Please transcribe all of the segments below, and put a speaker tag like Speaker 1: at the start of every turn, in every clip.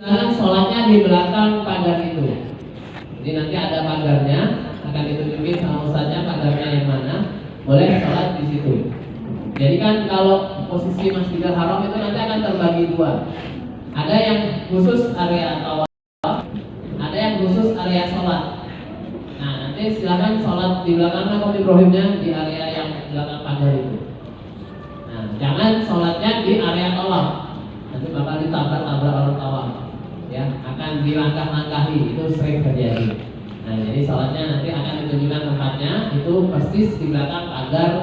Speaker 1: Silakan sholatnya di belakang pagar itu. Jadi nanti ada pagarnya, akan ditunjukin sama ustaznya pagarnya yang mana. Boleh sholat di situ. Jadi kan kalau posisi Masjidil Haram itu nanti akan terbagi dua. Ada yang khusus area tawaf, ada yang khusus area sholat. Nah nanti silakan sholat di belakang makam Ibrahimnya di area yang belakang pagar itu. Nah jangan sholatnya di area tawaf, nanti bakal ditabrak-tabrak orang tawaf. Ya, akan dilangkah-langkahi, itu sering terjadi. Nah, jadi sholatnya nanti akan ditunjukkan tempatnya, itu persis di belakang pagar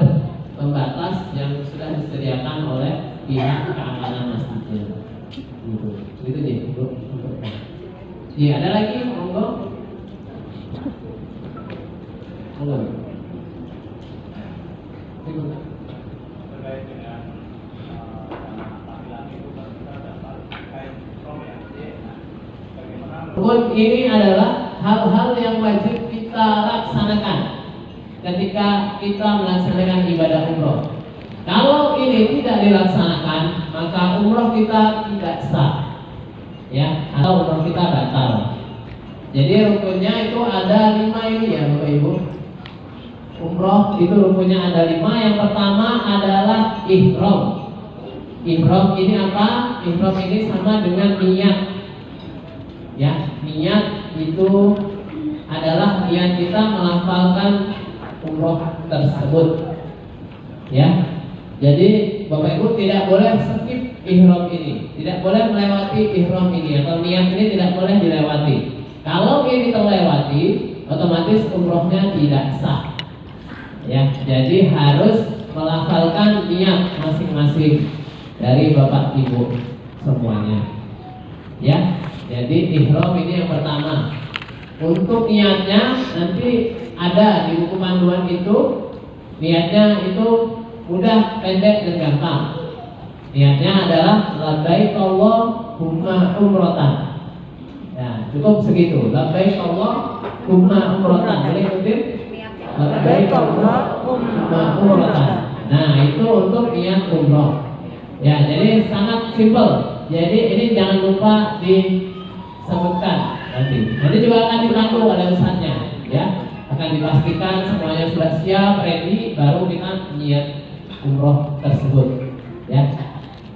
Speaker 1: pembatas yang sudah disediakan oleh pihak keamanan masjidnya. Gitu deh, bro. Iya, ada lagi, monggo. Monggo.
Speaker 2: Terkait dengan
Speaker 1: ini adalah hal-hal yang wajib kita laksanakan ketika kita melaksanakan ibadah umroh. Kalau ini tidak dilaksanakan, maka umroh kita tidak sah, ya, atau umroh kita batal. Jadi rukunnya itu ada 5 ini ya Bapak Ibu. Umroh itu rukunnya ada 5. Yang pertama adalah ihram. Ihram ini apa? Ihram ini sama dengan niat. Ya, niat itu adalah niat kita melafalkan umroh tersebut. Ya, jadi Bapak Ibu tidak boleh skip ihram ini, tidak boleh melewati ihram ini atau niat ini tidak boleh dilewati. Kalau ini terlewati, otomatis umrohnya tidak sah. Ya, jadi harus melafalkan niat masing-masing dari Bapak Ibu semuanya. Ya. Jadi ihram ini yang pertama. Untuk niatnya nanti ada di buku panduan itu. Niatnya itu mudah, pendek dan gampang. Niatnya adalah labbaik Allahumma umratan. Ya, cukup segitu. Labbaik Allahumma umratan. Boleh ikutin? Labbaik Allahumma umratan. Nah, itu untuk niat umroh. Ya, jadi sangat simpel. Jadi ini jangan lupa disebutkan nanti juga akan dipandu oleh ustaznya, ya, akan dipastikan semuanya sudah siap, ready, baru kita niat umroh tersebut, ya.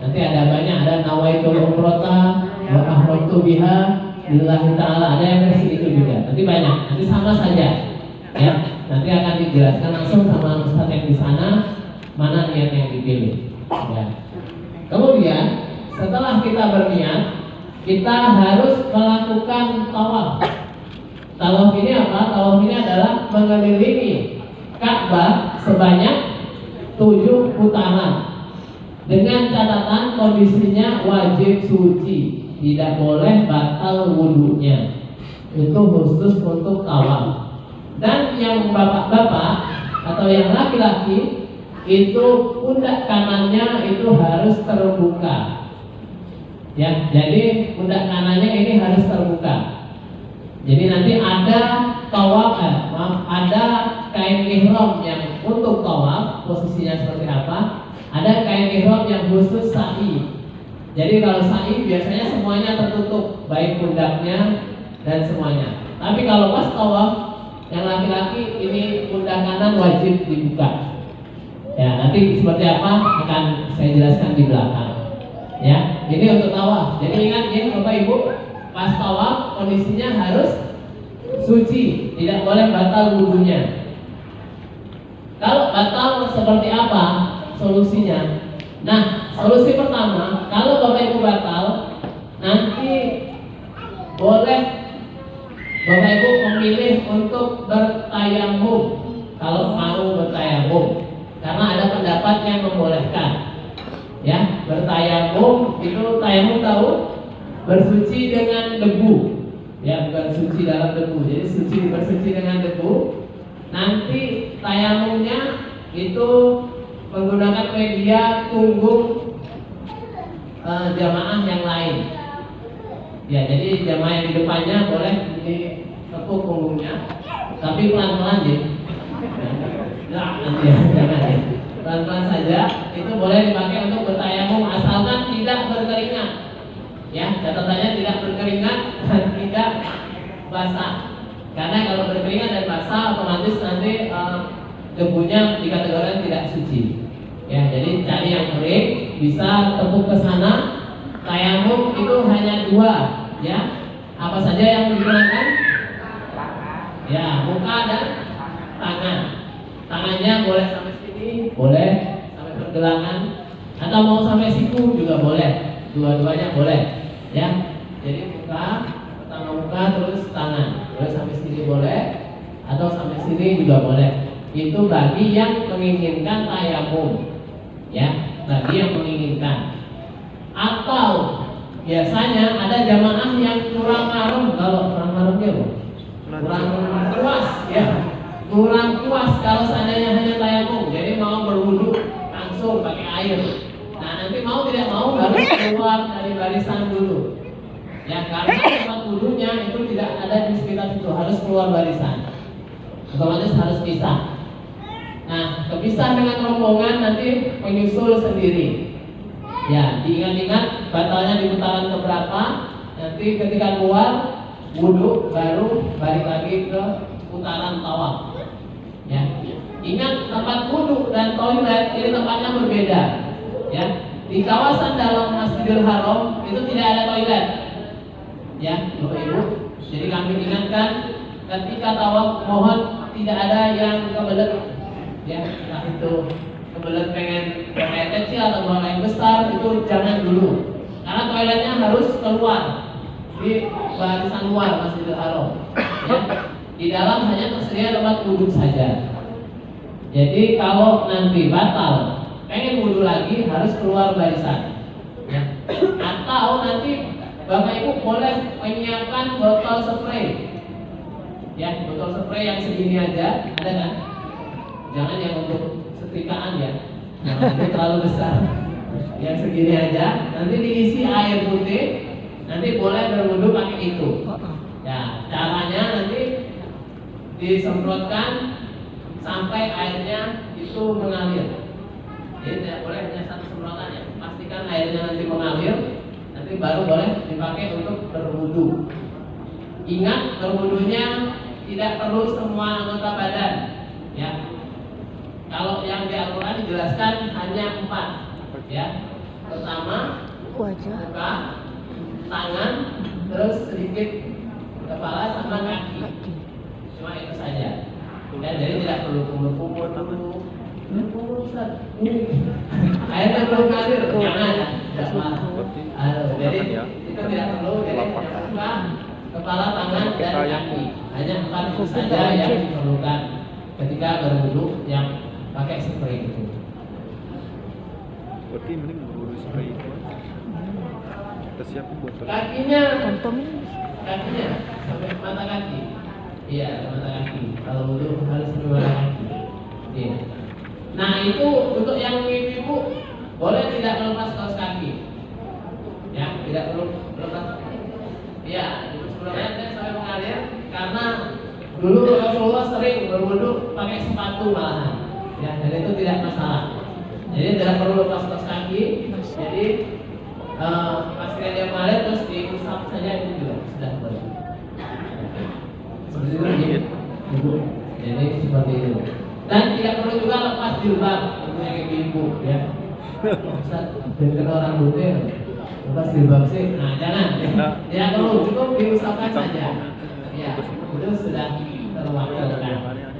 Speaker 1: Nanti ada banyak, ada nawaitul umrota wa ahramtu biha lillahi ta'ala, ada yang versi itu juga, nanti banyak, nanti sama saja, ya, nanti akan dijelaskan langsung sama ustaz yang di sana mana niat yang dipilih, ya. Kemudian setelah kita berniat, kita harus melakukan tawaf. Tawaf ini apa? Tawaf ini adalah mengelilingi Ka'bah sebanyak 7 putaran. Dengan catatan kondisinya wajib suci, tidak boleh batal wudunya. Itu khusus untuk tawaf. Dan yang bapak-bapak atau yang laki-laki itu pundak kanannya itu harus terbuka. Ya, jadi pundak kanannya ini harus terbuka. Jadi nanti ada tawaf, ada kain ihram yang untuk tawaf, posisinya seperti apa? Ada kain ihram yang khusus sa'i. Jadi kalau sa'i biasanya semuanya tertutup, baik pundaknya dan semuanya. Tapi kalau pas tawaf yang laki-laki ini pundak kanan wajib dibuka. Ya, nanti seperti apa akan saya jelaskan di belakang. Ya, ini untuk tawaf. Jadi ingat ya Bapak Ibu, pas tawaf kondisinya harus suci, tidak boleh batal wudunya. Kalau batal seperti apa solusinya? Nah, solusi pertama, kalau Bapak Ibu batal, nanti boleh Bapak Ibu memilih untuk bertayamum kalau mau bertayamum. Karena ada pendapat yang membolehkan, ya, bertayamum itu tayamum tahu bersuci dengan debu, ya, bukan suci dalam debu. Jadi suci bersuci dengan debu. Nanti tayamumnya itu menggunakan media punggung jamaah yang lain. Ya, jadi jamaah yang di depannya boleh ditekuk punggungnya, tapi pelan-pelan ya. Nah, nanti jangan ya. Pelan-pelan saja. Itu boleh dipakai untuk bertayamum asalkan tidak berkeringat. Ya, catatannya tidak berkeringat dan tidak basah. Karena kalau berkeringat dan basah otomatis nanti debunya dikategorikan tidak suci. Ya, jadi cari yang kering, bisa tepuk ke sana. Tayamum itu hanya dua, ya. Apa saja yang digunakan? Ya, muka dan tangan. Tangannya boleh sampai sini, boleh sampai pergelangan, atau mau sampai siku juga boleh. Dua-duanya boleh, ya. Jadi muka, pertama muka terus tangan, boleh sampai sini boleh, atau sampai sini juga boleh. Itu bagi yang menginginkan tayamum, ya, bagi yang menginginkan. Atau biasanya ada jamaah yang kurang marem, kalau kurang marem ya, kurang puas, ya, kurang puas kalau seandainya hanya tayamum, jadi mau berwudu langsung pakai air. Nah, nanti mau tidak mau harus keluar dari barisan dulu, ya, karena tempat wudunya itu tidak ada di sekitar situ, harus keluar barisan, otomatis harus pisah. Nah, kepisah dengan rombongan nanti menyusul sendiri. Ya, diingat-ingat batalnya di putaran keberapa. Nanti ketika keluar wudhu baru balik lagi ke putaran tawaf. Ya, ingat tempat wudhu dan toilet ini tempatnya berbeda. Ya, di kawasan dalam Masjidil Haram itu tidak ada toilet. Ya, Bapak Ibu. Jadi kami ingatkan ketika tawaf mohon tidak ada yang kebelet. Ya, nah itu kebelet pengen air kecil atau buang air besar itu jangan dulu, karena toiletnya harus keluar di barisan luar Masjidil Haram. Ya, di dalam hanya tersedia tempat wudhu saja. Jadi kalau nanti batal pengen wudhu lagi harus keluar barisan. Ya. Atau nanti Bapak Ibu boleh menyiapkan botol spray. Ya, botol spray yang segini aja ada kan? Jangan yang untuk setrikaan ya, jangan itu terlalu besar. Yang segini aja, nanti diisi air putih, nanti boleh berwudu pakai itu. Ya, caranya nanti disemprotkan sampai airnya itu mengalir. Jadi tidak boleh hanya satu semprotan ya, pastikan airnya nanti mengalir, nanti baru boleh dipakai untuk berwudu. Ingat berwudunya tidak perlu semua anggota badan, ya. Kalau yang di Al-Quran dijelaskan hanya 4, ya. Pertama, muka, tangan, terus sedikit kepala sama kaki. Cuma itu saja. Ya, jadi tidak perlu kumur-kumur dulu. Airnya belum ngalir, jangan, tidak marah. Jadi itu tidak perlu. Jadi muka, kepala, tangan, dan kaki. Hanya 4 itu saja yang diperlukan ketika berwudu yang pakai spray itu.
Speaker 2: Berarti mending berburu spray itu. Kita siapin botol.
Speaker 1: Kakinya sampai mata kaki. Iya, mata kaki. Kalau wudu harus dua kaki. Iya. Nah itu untuk yang ibu boleh tidak melepas kaos kaki. Ya, tidak perlu melepas. Iya, itu sebelumnya saya sampai mengalir karena dulu Rasulullah sering berwudu pakai sepatu malahan. Ya, dan itu tidak masalah. Jadi tidak perlu lepas kaos kaki. Jadi pas dia mengalir terus diusap saja itu juga sudah boleh. Seperti itu, Ibu. Jadi seperti itu. Dan tidak perlu juga lepas jilbab untuk yang ibu, ya. Ustaz, dengan orang butir lepas jilbab sih. Nah, jangan. Tidak perlu, cukup diusapkan saja. Ya, itu sudah terwakilkan.